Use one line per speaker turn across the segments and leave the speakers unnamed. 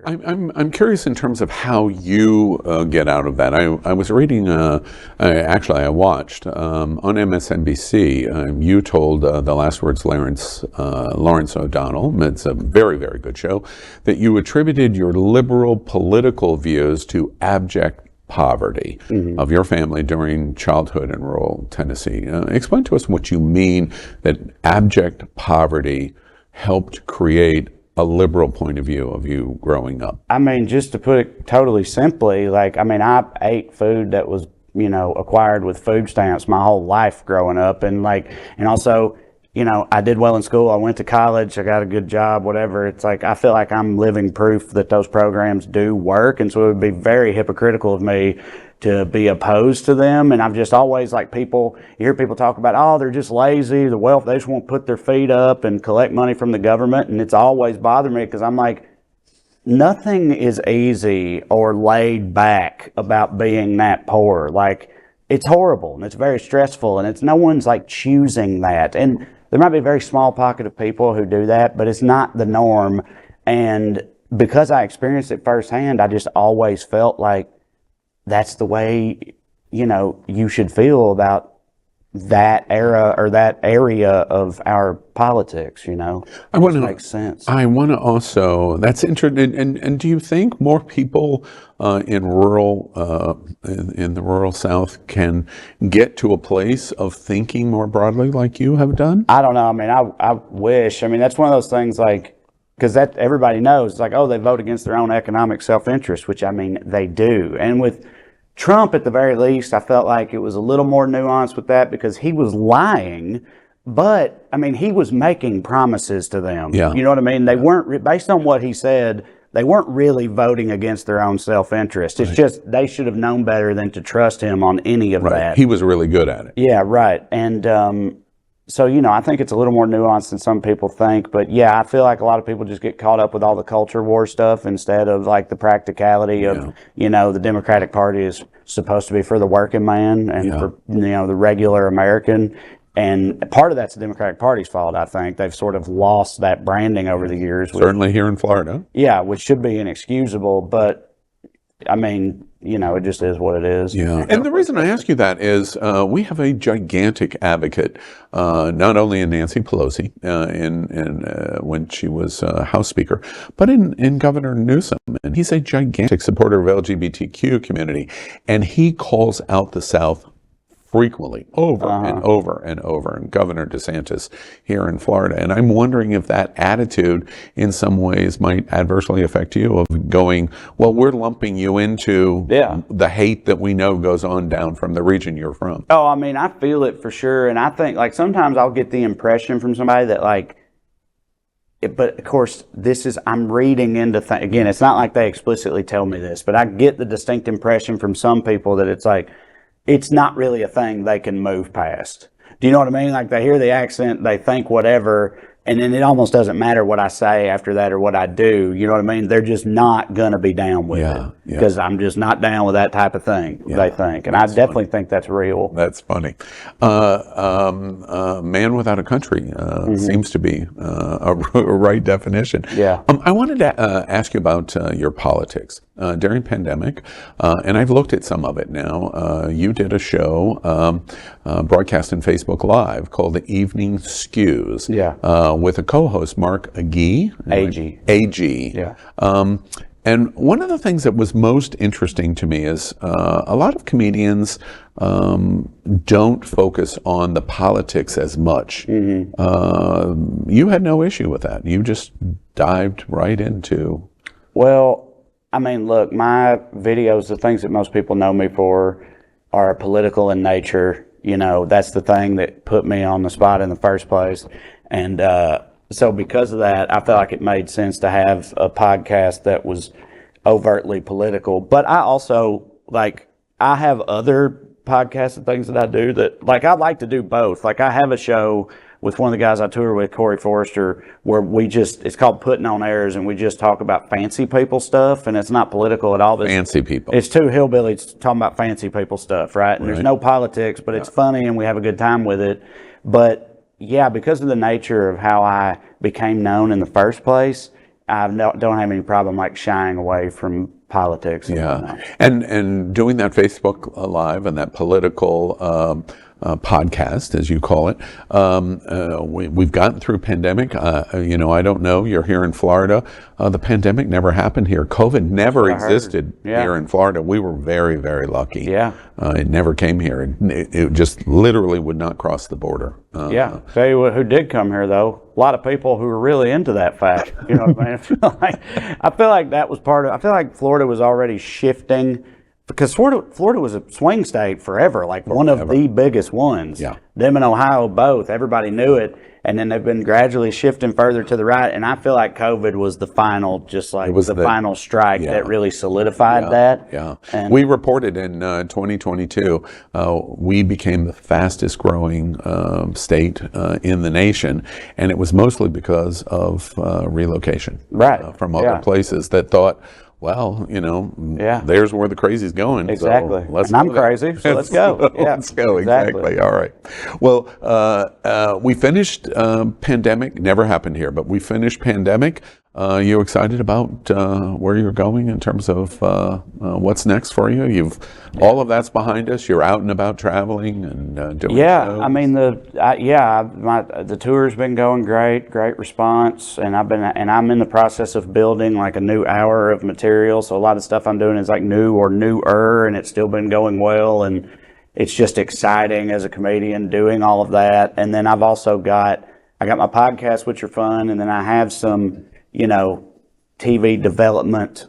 I'm curious in terms of how you get out of that. I was reading, actually I watched on MSNBC. You told the Last Words Lawrence O'Donnell, it's a very, very good show, that you attributed your liberal political views to abject poverty of your family during childhood in rural Tennessee. Explain to us what you mean that abject poverty helped create a liberal point of view of you growing up.
I mean, just to put it totally simply, I ate food that was, acquired with food stamps my whole life growing up. And also, I did well in school. I went to college. I got a good job, whatever. It's I feel like I'm living proof that those programs do work. And so it would be very hypocritical of me to be opposed to them. And I've just always you hear people talk about, oh, they're just lazy, they just won't put their feet up and collect money from the government. And it's always bothered me because I'm like, nothing is easy or laid back about being that poor. It's horrible and it's very stressful and no one's choosing that. And there might be a very small pocket of people who do that, but it's not the norm. And because I experienced it firsthand, I just always felt like that's the way, you should feel about that era or that area of our politics, makes sense.
I want to also, that's interesting. And do you think more people in the rural South can get to a place of thinking more broadly like you have done?
I don't know. I mean, I wish. I mean, that's one of those things because that everybody knows, they vote against their own economic self-interest, which they do. And with Trump, at the very least, I felt like it was a little more nuanced with that because he was lying, but he was making promises to them.
Yeah.
You know what I mean? They weren't, based on what he said, they weren't really voting against their own self-interest. It's just they should have known better than to trust him on any of that.
He was really good at it.
Yeah, right. And so, I think it's a little more nuanced than some people think. But yeah, I feel like a lot of people just get caught up with all the culture war stuff instead of the practicality of, the Democratic Party is supposed to be for the working man and for, the regular American. And part of that's the Democratic Party's fault, I think. They've sort of lost that branding over the years.
Certainly here in Florida.
Yeah, which should be inexcusable. But, it just is what it is.
Yeah. And the reason I ask you that is we have a gigantic advocate, not only in Nancy Pelosi when she was House Speaker, but in Governor Newsom. And he's a gigantic supporter of LGBTQ community. And he calls out the South frequently, over and over and over, and Governor DeSantis here in Florida. And I'm wondering if that attitude in some ways might adversely affect you, of going, well, we're lumping you into the hate that we know goes on down from the region you're from.
Oh, I feel it for sure. And I think sometimes I'll get the impression from somebody that but of course, I'm reading into again, it's not like they explicitly tell me this, but I get the distinct impression from some people that it's not really a thing they can move past. Do you know what I mean? They hear the accent, they think whatever, and then it almost doesn't matter what I say after that or what I do. You know what I mean? They're just not going to be down with it because I'm just not down with that type of thing, they think. And I definitely think that's real.
That's funny. Man without a country seems to be a right definition.
Yeah.
I wanted to ask you about your politics. During pandemic, and I've looked at some of it now. You did a show broadcast in Facebook Live called The Evening Skews with a co-host, Mark Agee. Agee.
Yeah.
And one of the things that was most interesting to me is a lot of comedians don't focus on the politics as much. You had no issue with that. You just dived right into...
Well, look, my videos, the things that most people know me for, are political in nature. That's the thing that put me on the spot in the first place. And so because of that, I felt like it made sense to have a podcast that was overtly political. But I also, I have other podcasts and things that I do that, I like to do both. I have a show with one of the guys I tour with, Corey Forrester, where it's called Putting on Airs, and we just talk about fancy people stuff, and it's not political at all.
Fancy people.
It's two hillbillies talking about fancy people stuff, right? And there's no politics, but it's funny, and we have a good time with it. But, yeah, because of the nature of how I became known in the first place, I don't have any problem like shying away from politics. And whatnot.
And doing that Facebook Live and that political podcast, as you call it, we've gotten through pandemic. I don't know. You're here in Florida. The pandemic never happened here. COVID never existed here in Florida. We were very, very lucky.
Yeah.
It never came here. It just literally would not cross the border.
Tell you what, who did come here though? A lot of people who were really into that fact. You know what I mean? I feel like that was part of. I feel like Florida was already shifting. Because Florida was a swing state forever, like one of the biggest ones.
Yeah.
Them and Ohio both. Everybody knew it. And then they've been gradually shifting further to the right. And I feel like COVID was the final, just like the final strike that really solidified that.
Yeah.
And
we reported in 2022, we became the fastest growing state in the nation. And it was mostly because of relocation.
Right.
From other places that thought, well, there's where the crazy's going.
Exactly.
So
and I'm crazy, so let's go.
Let's go. Exactly. All right. Well, we finished pandemic. Never happened here, but we finished pandemic. You excited about where you're going in terms of what's next for you? All of that's behind us. You're out and about traveling and doing shows.
I mean the tour's been going great response, and I'm in the process of building like a new hour of material. So a lot of stuff I'm doing is like new or newer, and it's still been going well, and it's just exciting as a comedian doing all of that. And then I've also got my podcast, which are fun, and then I have some TV development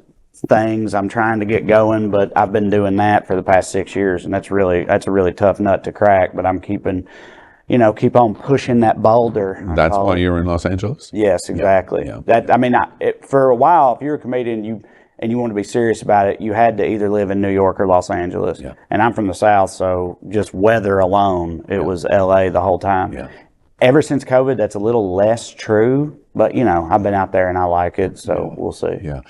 things I'm trying to get going, but I've been doing that for the past 6 years, and that's a really tough nut to crack, but I'm keep on pushing that boulder.
That's why you're in Los Angeles?
Yes, exactly. For a while, if you're a comedian, and you want to be serious about it, you had to either live in New York or Los Angeles. Yeah. And I'm from the South, so just weather alone, it was LA the whole time. Yeah. Ever since COVID, that's a little less true, but I've been out there and I like it, so we'll see.
Yeah.